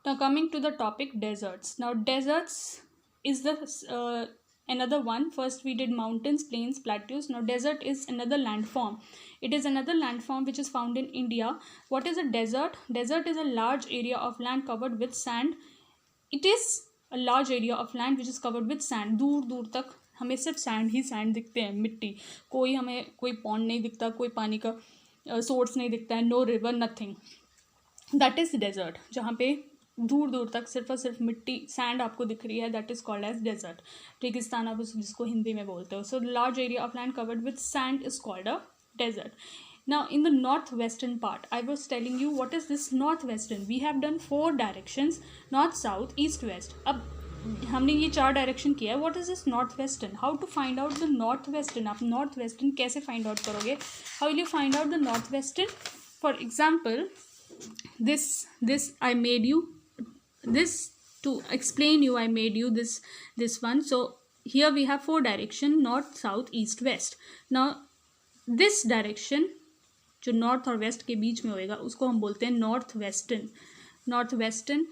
Now coming to the topic deserts. Now deserts is the another one. First we did mountains, plains, plateaus. Now desert is another landform. It is another landform which is found in India. What is a desert? Desert is a large area of land covered with sand. It is a large area of land which is covered with sand. दूर दूर तक हमें सिर्फ sand ही sand दिखते हैं, मिट्टी. कोई हमें कोई पॉन्ड नहीं दिखता, कोई पानी का सोर्स नहीं दिखता है, no river, nothing. That is desert. जहाँ पे दूर दूर तक सिर्फ और सिर्फ मिट्टी, सैंड आपको दिख रही है, that is called as desert. रेगिस्तान आप जिसको हिंदी में बोलते हो. So large area of land covered with sand is called a desert. Now in the northwestern part, I was telling you what is this northwestern. We have done 4 directions: north, south, east, west. अब हमने ये 4 direction किया है. What is this north western? How to find out the north western? आप north western कैसे find out करोगे? How will you find out the north western? For example, this I made you this to explain you. I made you this one. So here we have 4 direction: north, south, east, west. Now this direction जो north और waste के बीच में होएगा उसको हम बोलते हैं नॉर्थ वेस्टर्न. नॉर्थ वेस्टर्न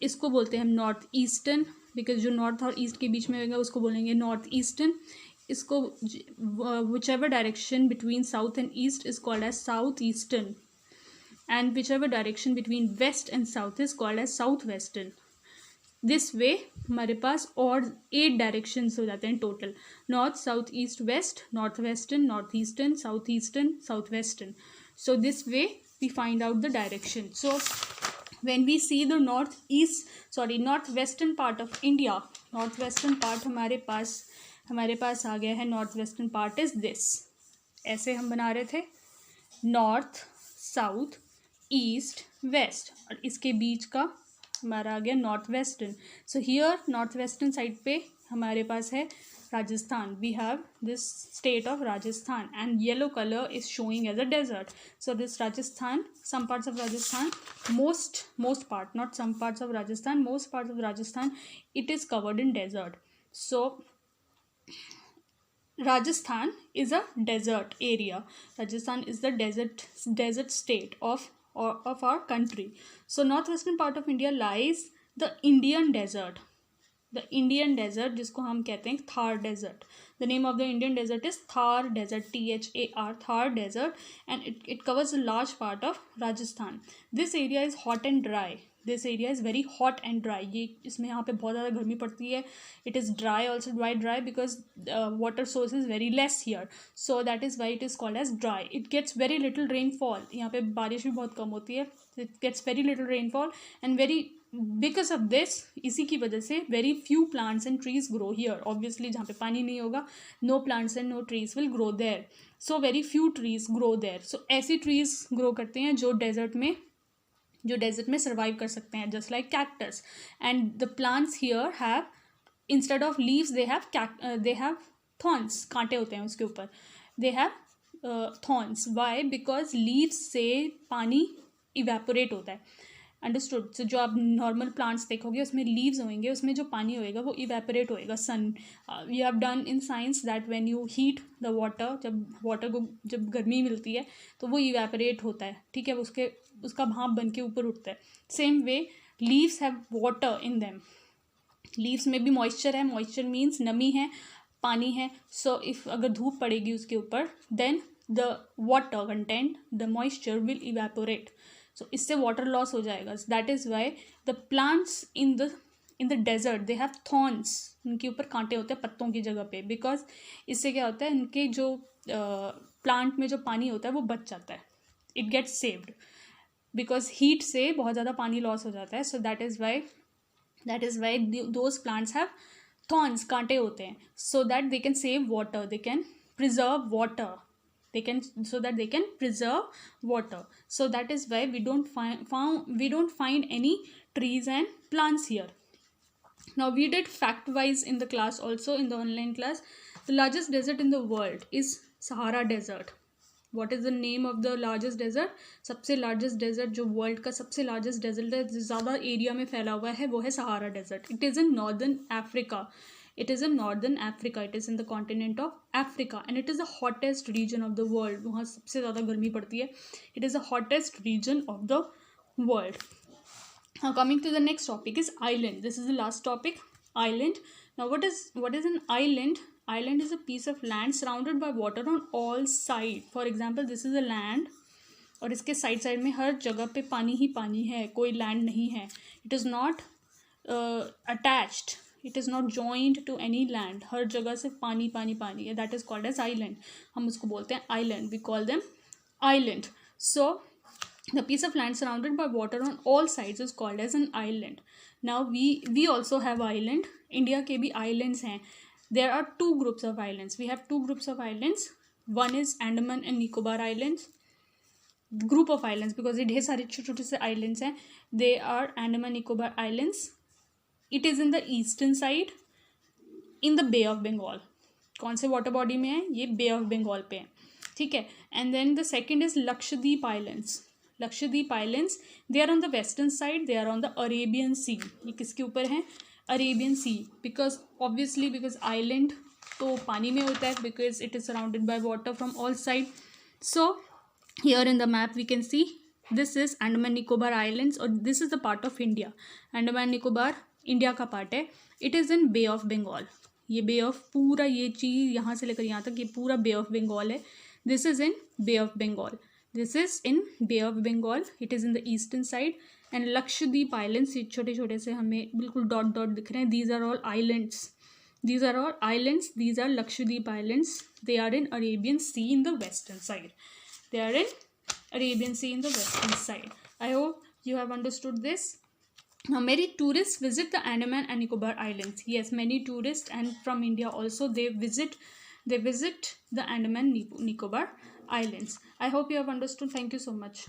इसको बोलते हैं हम नॉर्थ ईस्टर्न, बिकॉज जो नॉर्थ और ईस्ट के बीच में होएगा उसको बोलेंगे नॉर्थ ईस्टर्न. इसको whichever direction between south and east is called as south eastern, and whichever direction between west and south is called as south western. This way हमारे पास और 8 डायरेक्शंस हो जाते हैं total: north, south, east, west, north western, north eastern, south western. So this way we find out the direction. So when we see the north western part of India, north western part हमारे पास आ गया है. North western part is this. ऐसे हम बना रहे थे north, south, east, waste, और इसके बीच का हमारा आ गया north western. So here north western side पे हमारे पास है Rajasthan. We have this state of Rajasthan and yellow colour is showing as a desert. So this Rajasthan, some parts of Rajasthan, most part, not some parts of Rajasthan, most parts of Rajasthan, it is covered in desert. So Rajasthan is a desert area. Rajasthan is the desert state of our country. So northwestern part of India lies the Indian desert. The Indian desert, जिसको हम कहते हैं Thar desert. The name of the Indian desert is Thar desert, Thar, Thar desert, and it covers a large part of Rajasthan. This area is hot and dry. This area is very hot and dry. ये इसमें यहाँ पे बहुत ज़्यादा गर्मी पड़ती है. It is dry also, dry because water source is very less here. So that is why it is called as dry. It gets very little rainfall. यहाँ पे बारिश भी बहुत कम होती है. It gets very little rainfall and because of this, इसी की वजह से very few plants and trees grow here. Obviously जहाँ पे पानी नहीं होगा, no plants and no trees will grow there. So very few trees grow there. So ऐसी trees grow करते हैं जो डेजर्ट में सर्वाइव कर सकते हैं, just like cactus. And the plants here have, instead of leaves they have thorns. कांटे होते हैं उसके ऊपर. They have thorns. Why? Because leaves से पानी इवेपोरेट होता है. अंडरस्टूड? सो जो आप नॉर्मल प्लांट्स देखोगे उसमें लीव्स होंगे, उसमें जो पानी होएगा वो इवेपोरेट होएगा. सन, we have done in science that when you heat the water, जब गर्मी मिलती है तो वो इवेपोरेट होता है. ठीक है, उसका भाप बन के ऊपर उठता है. Same way leaves have water in them. Leaves में भी मॉइस्चर है. मॉइस्चर मीन्स नमी है, पानी है. सो इफ अगर धूप पड़ेगी उसके ऊपर, then the water content, the moisture will evaporate. So इससे वाटर लॉस हो जाएगा. That is why the plants in the desert they have thorns. उनके ऊपर कांटे होते हैं पत्तों की जगह पे. बिकॉज इससे क्या होता है, इनके जो प्लांट में जो पानी होता है वो बच जाता है. It gets saved because heat से बहुत ज़्यादा पानी लॉस हो जाता है. So that is why those plants have thorns, कांटे होते हैं, so that they can save water, they can preserve water. So that they can preserve water. So that is why we don't find any trees and plants here. Now we did fact wise in the class also, in the online class. The largest desert in the world is Sahara Desert. What is the name of the largest desert? सबसे largest desert जो world का सबसे largest desert है, ज़्यादा area में फैला हुआ है, वो है Sahara Desert. It is in northern Africa. It is in northern Africa. It is in the continent of Africa and it is the hottest region of the world. वहाँ सबसे ज़्यादा गर्मी पड़ती है. It is the hottest region of the world. Now coming to the next topic is island. This is the last topic, island. Now what is an island? Island is a piece of land surrounded by water on all sides. For example, this is a land और इसके side side में हर जगह पे पानी ही पानी है, कोई land नहीं है. It is not attached, it is not joined to any land. हर जगह से पानी पानी पानी है. That is called as island. हम उसको बोलते हैं island. We call them island. So the piece of land surrounded by water on all sides is called as an island. Now we also have island. India के भी islands हैं. There are two groups of islands. We have two groups of islands. One is Andaman and Nicobar Islands. Group of islands because ये ढेर सारे छोटे छोटे से islands हैं. They are Andaman Nicobar Islands. It is in the eastern side in the Bay of Bengal. कौन से water body में है? ये Bay of Bengal पे है. ठीक है. And then the second is Lakshadweep Islands. Lakshadweep islands, they are on the western side, they are on the Arabian sea. ये किसके ऊपर है? Arabian sea. Because obviously because island तो पानी में होता है, because it is surrounded by water from all side. So here in the map we can see this is Andaman Nicobar islands और this is the part of India. Andaman Nicobar India का part है. It is in bay of Bengal. ये बे of पूरा ये चीज़ यहाँ से लेकर यहाँ तक ये पूरा बे ऑफ बंगाल है. This is in bay of Bengal. This is in Bay of Bengal. It is in the eastern side. And Lakshadweep Islands, ये छोटे छोटे से हमें बिल्कुल डॉट डॉट दिख रहे हैं. These are all islands. These are all islands. These are Lakshadweep Islands. They are in Arabian Sea in the western side. They are in Arabian Sea in the western side. I hope you have understood this. Now many tourists visit the Andaman and Nicobar Islands. Yes, many tourists and from India also they visit the Andaman Nicobar Islands. I hope you have understood. Thank you so much.